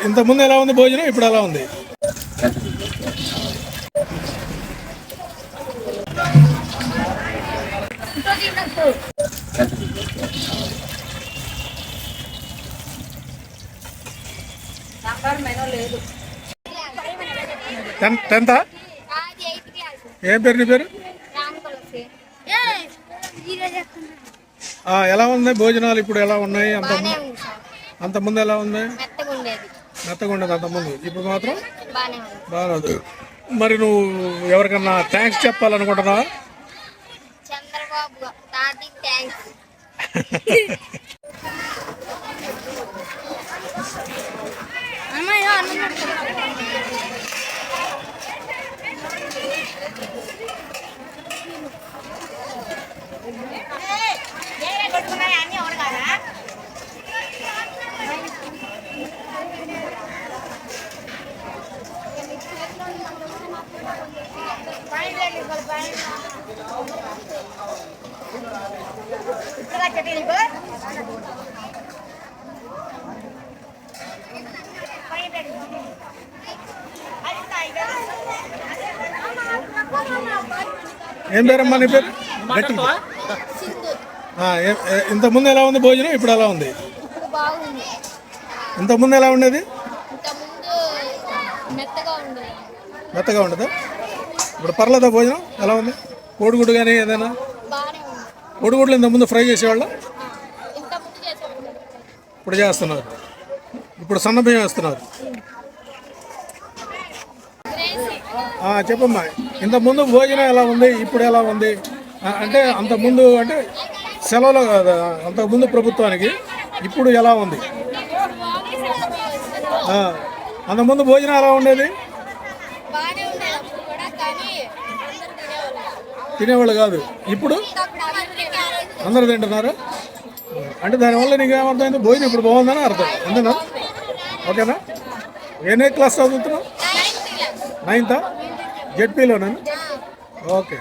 ఇంతకుముందు ఎలా ఉంది భోజనం, ఇప్పుడు ఎలా ఉంది? టెన్తా? ఏం పేరు నీ పేరు? ఎలా ఉంది భోజనాలు ఇప్పుడు ఎలా ఉన్నాయి? అంతకుముందు ఎలా ఉంది? మెత్తగా ఉండేది అంతకుముందు, ఇప్పుడు మాత్రం బాగాలేదు. మరి నువ్వు ఎవరికన్నా థ్యాంక్స్ చెప్పాలనుకుంటున్నావా? ఏం పేరమ్మా నీ పేరు? ఇంతకుముందు ఎలా ఉంది భోజనం, ఇప్పుడు ఎలా ఉంది? ఇంతకుముందు ఎలా ఉండేది? మెత్తగా ఉండదా? ఇప్పుడు పర్లేదా భోజనం? ఎలా ఉంది? కోడిగుడ్డు కానీ ఏదైనా? కోడిగుడ్లు ఇంతకుముందు ఫ్రై చేసేవాళ్ళ, ఇప్పుడు చేస్తున్నారు. ఇప్పుడు సన్న బియ్యం వేస్తున్నారు. చెప్పమ్మా, ఇంతకుముందు భోజనం ఎలా ఉంది, ఇప్పుడు ఎలా ఉంది? అంటే అంతకుముందు అంటే సెలవులు కదా, అంతకుముందు ప్రభుత్వానికి ఇప్పుడు ఎలా ఉంది? అంతకుముందు భోజనం ఎలా ఉండేది? తినేవాళ్ళు కాదు, ఇప్పుడు అందరూ తింటున్నారు. అంటే దానివల్ల నీకు ఏమర్థమైంది? భోజనం ఇప్పుడు బాగుందని అర్థం, అంతేనా? ఓకేనా? ఏ క్లాస్ చదువుతున్నావు? 9th జెడ్పీలోనా? ఓకే.